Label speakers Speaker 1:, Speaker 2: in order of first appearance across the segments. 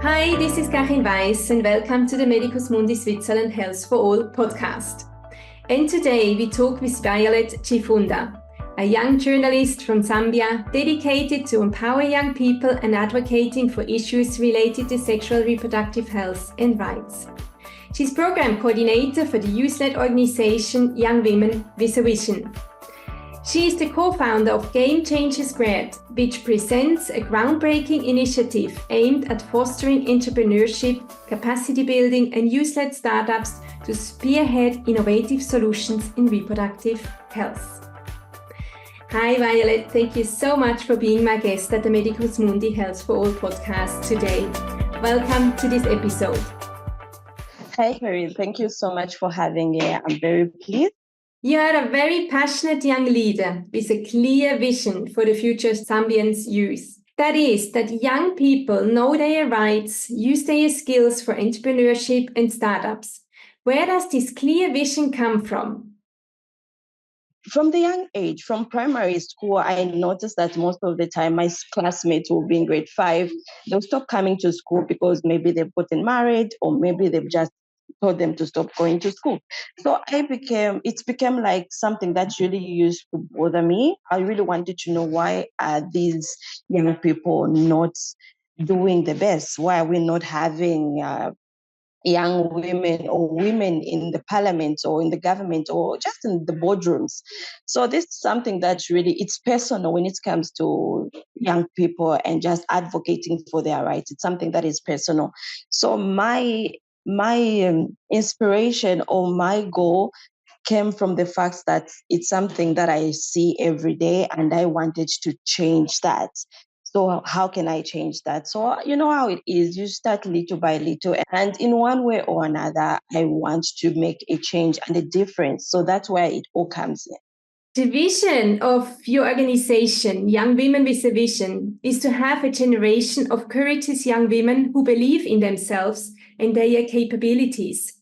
Speaker 1: Hi, this is Carine Weiss and welcome to the Medicus Mundi Switzerland Health for All podcast. And today we talk with Violetta Chifunda, a young journalist from Zambia dedicated to empower young people and advocating for issues related to sexual reproductive health and rights. She's program coordinator for the youth-led organization Young Women with a Vision. She is the co-founder of Game Changers Squared, which presents a groundbreaking initiative aimed at fostering entrepreneurship, capacity building, and youth-led startups to spearhead innovative solutions in reproductive health. Hi Violet, thank you so much for being my guest at the Medicus Mundi Health for All podcast today. Welcome to this episode.
Speaker 2: Hi Carine, thank you so much for having me. I'm very pleased.
Speaker 1: You are a very passionate young leader with a clear vision for the future Zambians youth. That is, that young people know their rights, use their skills for entrepreneurship and startups. Where does this clear vision come from?
Speaker 2: From the young age, from primary school, I noticed that most of the time my classmates will be in grade 5. They'll stop coming to school because maybe they've gotten married or maybe they've just told them to stop going to school. So it became like something that really used to bother me. I really wanted to know, why are these young people not doing the best? Why are we not having young women or women in the parliament or in the government or just in the boardrooms? So this is something that really, it's personal when it comes to young people and just advocating for their rights. It's something that is personal. So my inspiration or my goal came from the fact that it's something that I see every day and I wanted to change that. So how can I change that? So you know how it is. You start little by little. And in one way or another, I want to make a change and a difference. So that's where it all comes in.
Speaker 1: The vision of your organization, Young Women with a Vision, is to have a generation of courageous young women who believe in themselves and their capabilities.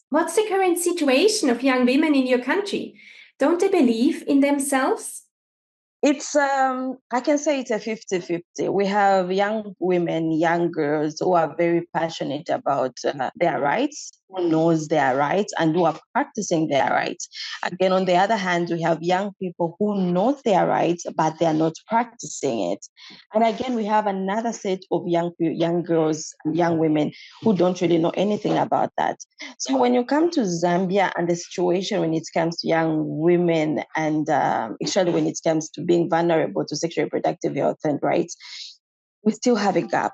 Speaker 1: What's the current situation of young women in your country? Don't they believe in themselves?
Speaker 2: It's, I can say it's a 50-50. We have young women, young girls who are very passionate about their rights, who knows their rights and who are practicing their rights. Again, on the other hand, we have young people who know their rights, but they are not practicing it. And again, we have another set of young girls, young women who don't really know anything about that. So when you come to Zambia and the situation when it comes to young women and especially when it comes to being vulnerable to sexual reproductive health and rights, we still have a gap.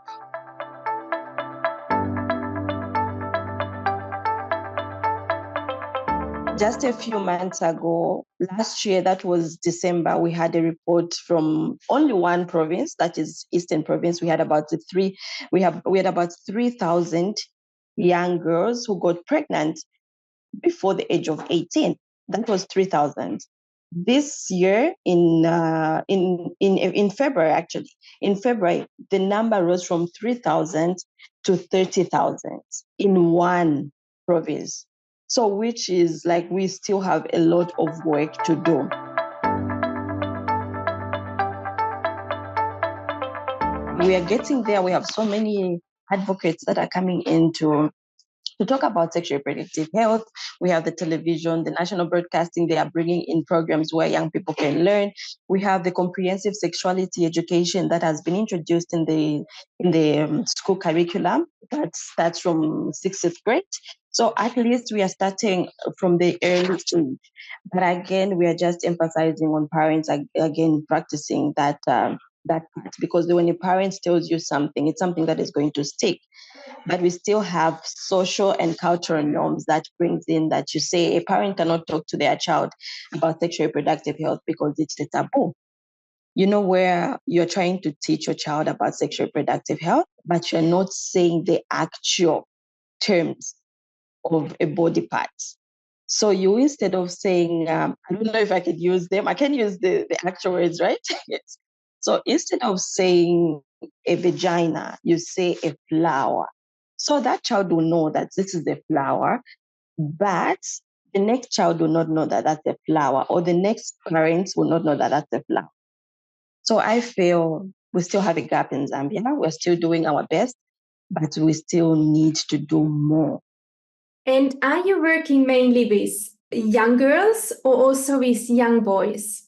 Speaker 2: Just a few months ago, last year, that was December, we had a report from only one province, that is Eastern Province. We had about 3,000 young girls who got pregnant before the age of 18. That was 3,000. This year, in February, actually, in February, the number rose from 3,000 to 30,000 in one province. So, which is like, we still have a lot of work to do. We are getting there. We have so many advocates that are coming in to talk about sexual reproductive health. We have the television, the national broadcasting. They are bringing in programs where young people can learn. We have the comprehensive sexuality education that has been introduced in the school curriculum that starts from 6th grade. So at least we are starting from the early stage. But again, we are just emphasizing on parents again practicing that part, because when a parent tells you something, it's something that is going to stick. But we still have social and cultural norms that brings in that you say a parent cannot talk to their child about sexual reproductive health because it's a taboo. You know, where you're trying to teach your child about sexual reproductive health, but you're not saying the actual terms of a body part. So you, instead of saying, I don't know if I could use them, I can use the actual words, right? Yes. So instead of saying a vagina, you say a flower. So that child will know that this is a flower, but the next child will not know that that's a flower, or the next parents will not know that that's a flower. So I feel we still have a gap in Zambia. We're still doing our best. but we still need to do more.
Speaker 1: And are you working mainly with young girls or also with young boys?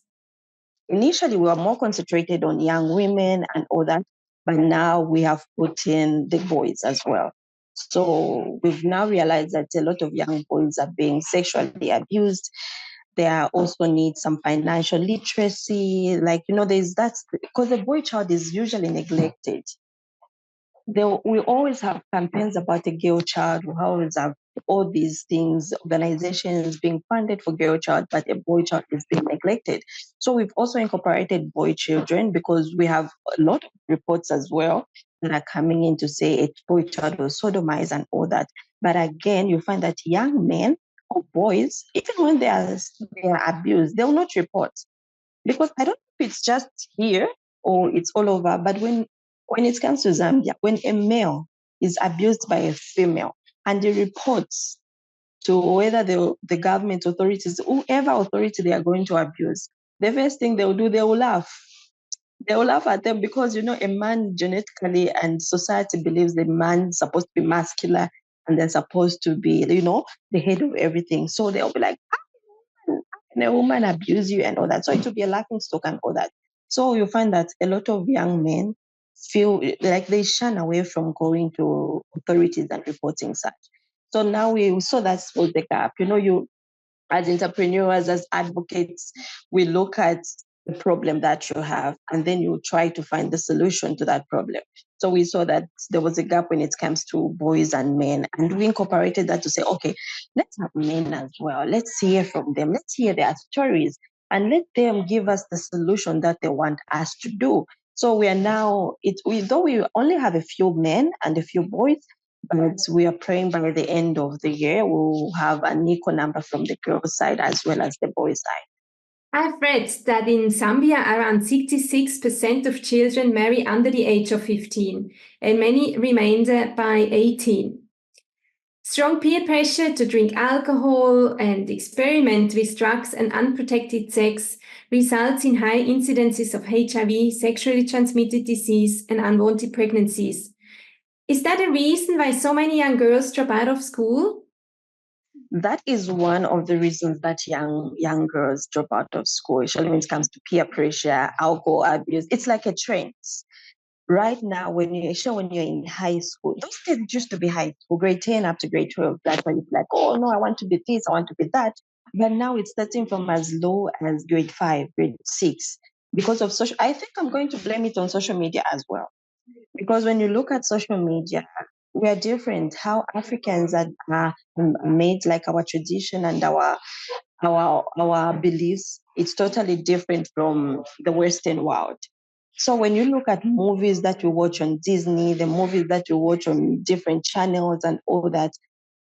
Speaker 2: Initially, we were more concentrated on young women and all that, but now we have put in the boys as well. So we've now realized that a lot of young boys are being sexually abused. They are also need some financial literacy. Like, there's that, because the boy child is usually neglected. We always have campaigns about a girl child. We always have all these things, organizations being funded for girl child, but a boy child is being neglected. So we've also incorporated boy children because we have a lot of reports as well that are coming in to say a boy child was sodomized and all that. But again, you find that young men or boys, even when they are abused, they will not report. Because I don't know if it's just here or it's all over, but when it comes to Zambia, when a male is abused by a female and he reports to whether the government authorities, whoever authority they are going to abuse, the first thing they'll do, they will laugh. They will laugh at them because, a man genetically and society believes the man's supposed to be muscular and they're supposed to be, the head of everything. So they'll be like, and a woman abuse you and all that. So it will be a laughing stock and all that. So you find that a lot of young men feel like they shun away from going to authorities and reporting such. So now we saw that was the gap. You as entrepreneurs, as advocates, we look at the problem that you have and then you try to find the solution to that problem. So we saw that there was a gap when it comes to boys and men, and we incorporated that to say, okay, let's have men as well. Let's hear from them. Let's hear their stories and let them give us the solution that they want us to do. So we are now, though we only have a few men and a few boys, but we are praying by the end of the year, we'll have an equal number from the girls' side as well as the boys' side.
Speaker 1: I've read that in Zambia, around 66% of children marry under the age of 15, and many remain by 18. Strong peer pressure to drink alcohol and experiment with drugs and unprotected sex results in high incidences of HIV, sexually transmitted disease, and unwanted pregnancies. Is that a reason why so many young girls drop out of school?
Speaker 2: That is one of the reasons that young girls drop out of school, especially when it comes to peer pressure, alcohol abuse. It's like a trend. Right now, when you're in high school, those days it used to be high school, grade 10 up to grade 12. That's why it's like, oh no, I want to be this, I want to be that. But now it's starting from as low as grade 5, grade 6. Because of social, I think I'm going to blame it on social media as well. Because when you look at social media, we are different. How Africans are made, like our tradition and our beliefs, it's totally different from the Western world. So when you look at movies that you watch on Disney, the movies that you watch on different channels and all that,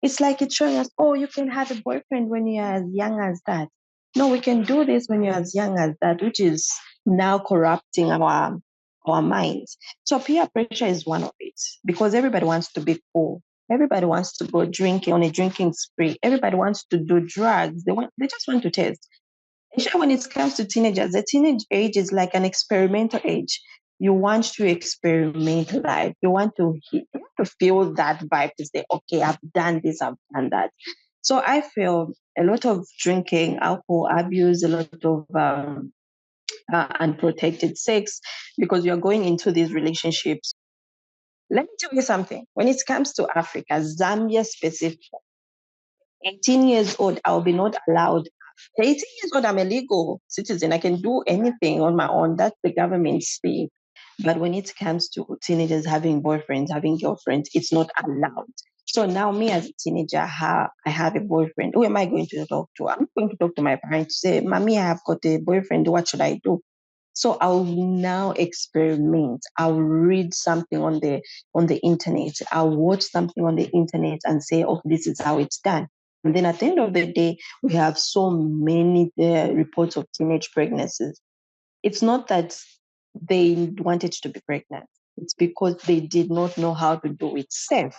Speaker 2: it's like it's showing us, oh, you can have a boyfriend when you're as young as that. No, we can do this when you're as young as that, which is now corrupting our minds. So peer pressure is one of it because everybody wants to be cool. Everybody wants to go drinking on a drinking spree. Everybody wants to do drugs. They just want to taste. Especially when it comes to teenagers, the teenage age is like an experimental age. You want to experiment life. You want to feel that vibe to say, okay, I've done this, I've done that. So I feel a lot of drinking, alcohol abuse, a lot of unprotected sex, because you're going into these relationships. Let me tell you something. When it comes to Africa, Zambia specific, 18 years old, I'll be not allowed. 18 years old, I'm a legal citizen. I can do anything on my own. That's the government's thing. But when it comes to teenagers having boyfriends, having girlfriends, it's not allowed. So now, me as a teenager, I have a boyfriend. Who am I going to talk to? I'm going to talk to my parents, say, Mommy, I have got a boyfriend. What should I do? So I'll now experiment. I'll read something on the internet. I'll watch something on the internet and say, oh, this is how it's done. And then at the end of the day, we have so many reports of teenage pregnancies. It's not that they wanted to be pregnant. It's because they did not know how to do it safe.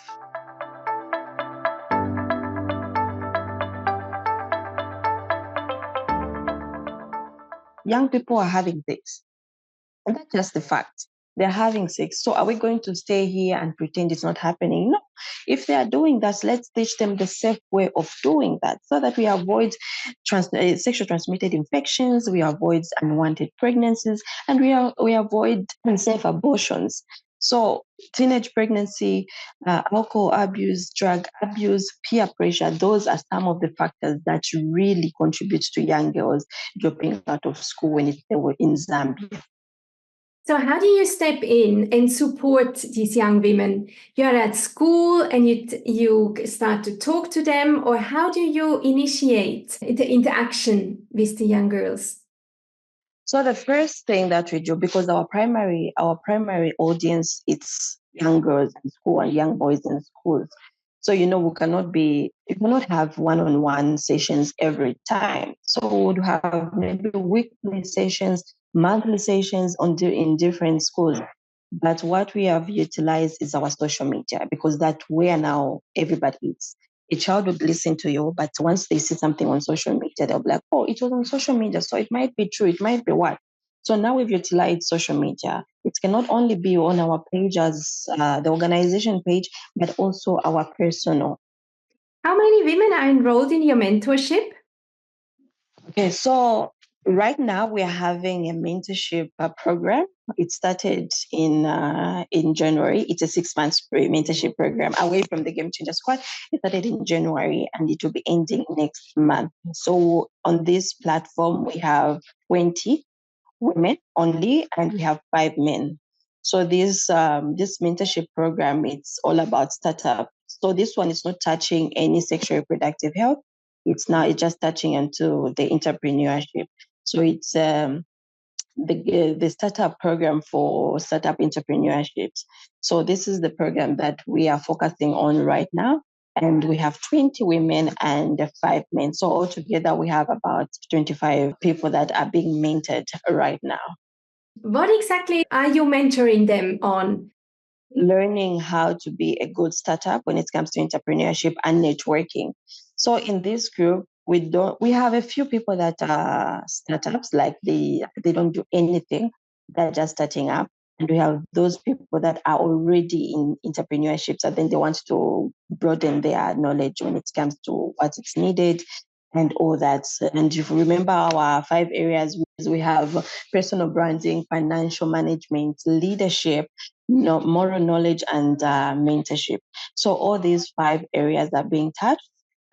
Speaker 2: Young people are having this. And that's just the fact. they're having sex. So are we going to stay here and pretend it's not happening? No. If they are doing that, let's teach them the safe way of doing that so that we avoid sexual transmitted infections, we avoid unwanted pregnancies, and we avoid unsafe abortions. So teenage pregnancy, alcohol abuse, drug abuse, peer pressure, those are some of the factors that really contribute to young girls dropping out of school when they were in Zambia.
Speaker 1: So how do you step in and support these young women? You're at school and you start to talk to them, or how do you initiate the interaction with the young girls?
Speaker 2: So the first thing that we do, because our primary audience, it's young girls in school and young boys in schools. So you cannot have one-on-one sessions every time. So we would have maybe weekly sessions, monthly sessions in different schools. But what we have utilized is our social media, because that's where now everybody is. A child would listen to you, but once they see something on social media, they'll be like, oh, it was on social media, so it might be true, it might be what. So now we've utilized social media. It can not only be on our page as the organization page, but also our personal.
Speaker 1: How many women are enrolled in your mentorship?
Speaker 2: Okay, so right now we are having a mentorship program. It started in January. It's a 6 month mentorship program away from the Game Changer Squad. It started in January and it will be ending next month. So on this platform, we have 20 women only, and we have 5 men. So this mentorship program, it's all about startup. So this one is not touching any sexual reproductive health. It's just touching into the entrepreneurship. So it's the startup program for startup entrepreneurships. So this is the program that we are focusing on right now. And we have 20 women and 5 men. So altogether, we have about 25 people that are being mentored right now.
Speaker 1: What exactly are you mentoring them on?
Speaker 2: Learning how to be a good startup when it comes to entrepreneurship and networking. So in this group, we have a few people that are startups, like they don't do anything, they're just starting up. And we have those people that are already in entrepreneurship, and then they want to broaden their knowledge when it comes to what is needed and all that. And if you remember our 5 areas, we have personal branding, financial management, leadership, moral knowledge, and mentorship. So all these 5 areas are being touched.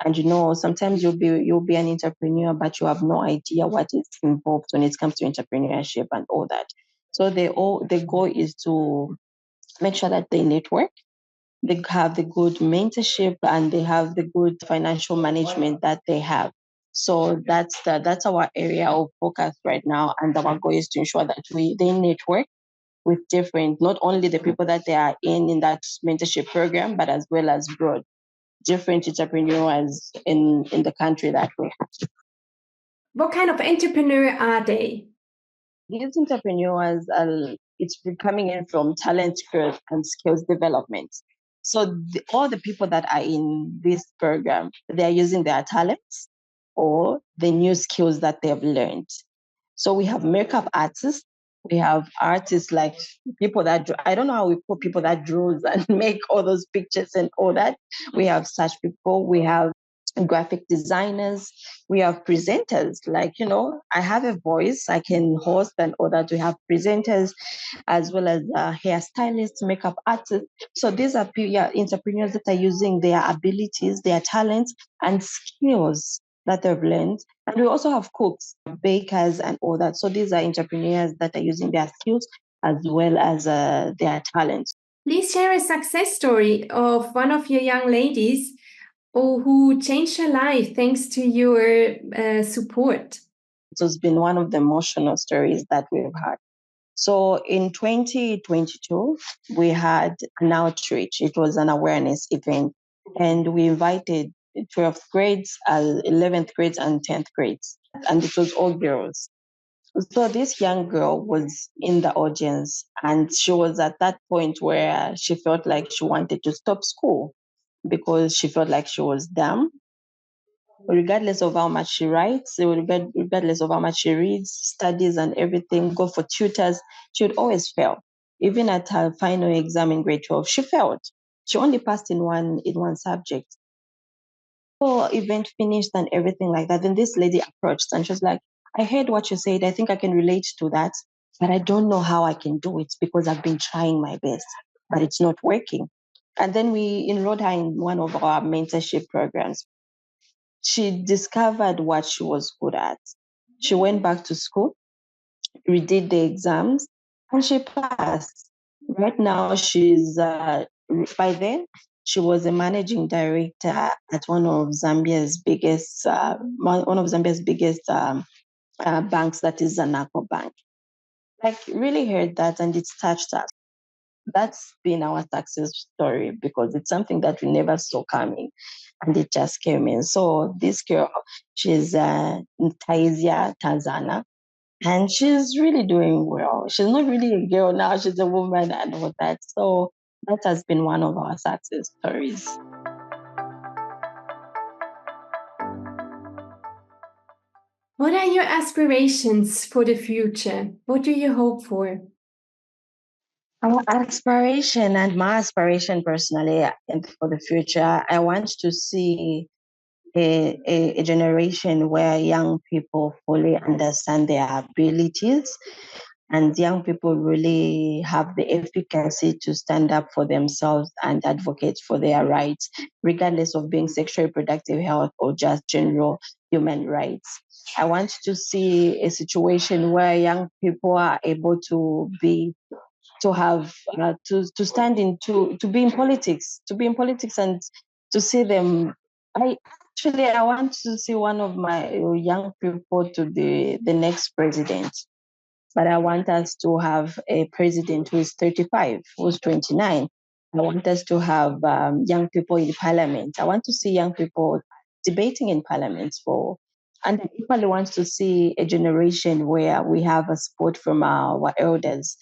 Speaker 2: And sometimes you'll be an entrepreneur, but you have no idea what is involved when it comes to entrepreneurship and all that. So the goal is to make sure that they network, they have the good mentorship, and they have the good financial management that they have. So that's our area of focus right now, and our goal is to ensure that they network with different, not only the people that they are in that mentorship program, but as well as broad different entrepreneurs in the country that we have.
Speaker 1: What kind of entrepreneur are they?
Speaker 2: These entrepreneurs, it's coming in from talent growth and skills development. So all the people that are in this program, they are using their talents or the new skills that they've learned. So we have makeup artists, we have artists like people that I don't know how we put people that draws and make all those pictures and all that. We have such people. We have graphic designers. We have presenters. Like I have a voice, I can host and all that. We have presenters as well as hairstylists, makeup artists. So these are entrepreneurs that are using their abilities, their talents, and skills that they've learned. And we also have cooks, bakers, and all that. So these are entrepreneurs that are using their skills as well as their talents.
Speaker 1: Please share a success story of one of your young ladies who changed her life thanks to your support.
Speaker 2: It has been one of the emotional stories that we've had. So in 2022, we had an outreach. It was an awareness event, and we invited 12th grades, 11th grades, and 10th grades, and it was all girls. So this young girl was in the audience, and she was at that point where she felt like she wanted to stop school because she felt like she was dumb. Regardless of how much she writes, regardless of how much she reads, studies, and everything, go for tutors, she would always fail. even at her final exam in grade 12, she failed. She only passed in one subject. So event finished and everything like that. Then this lady approached and she was like, I heard what you said. I think I can relate to that, but I don't know how I can do it because I've been trying my best, but it's not working. And then we enrolled her in one of our mentorship programs. She discovered what she was good at. She went back to school, redid the exams, and she passed. Right now, by then, she was a managing director at one of Zambia's biggest banks, that is Zanaco Bank. Like, really heard that, and it's touched us. That's been our success story because it's something that we never saw coming, and it just came in. So this girl, she's Taisia Tanzana, and she's really doing well. She's not really a girl now, she's a woman and all that. So that has been one of our success stories.
Speaker 1: What are your aspirations for the future? What do you hope for?
Speaker 2: Our aspiration, and my aspiration personally for the future, I want to see a generation where young people fully understand their abilities and young people really have the efficacy to stand up for themselves and advocate for their rights, regardless of being sexual reproductive health or just general human rights. I want to see a situation where young people are able to stand into, to be in politics and to see them. I want to see one of my young people to the next president. But I want us to have a president who is 35, who's 29. I want us to have young people in parliament. I want to see young people debating in parliaments and I equally want to see a generation where we have a support from our elders,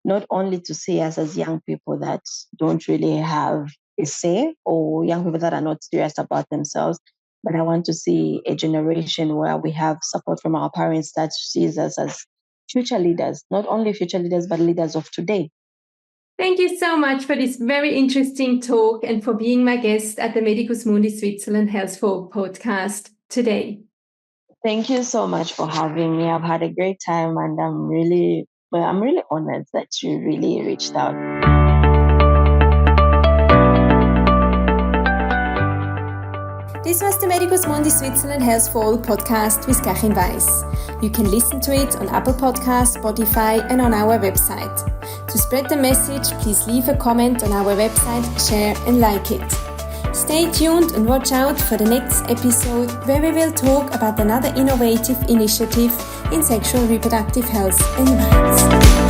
Speaker 2: not only to see us as young people that don't really have a say or young people that are not serious about themselves, but I want to see a generation where we have support from our parents that sees us as future leaders, not only future leaders, but leaders of today.
Speaker 1: Thank you so much for this very interesting talk and for being my guest at the Medicus Mundi Switzerland Health for All podcast today.
Speaker 2: Thank you so much for having me. I've had a great time and I'm really honored that you really reached out.
Speaker 1: This was the Medicus Mundi Switzerland Health for All podcast with Carine Weiss. You can listen to it on Apple Podcasts, Spotify and on our website. To spread the message, please leave a comment on our website, share and like it. Stay tuned and watch out for the next episode where we will talk about another innovative initiative in sexual reproductive health and rights.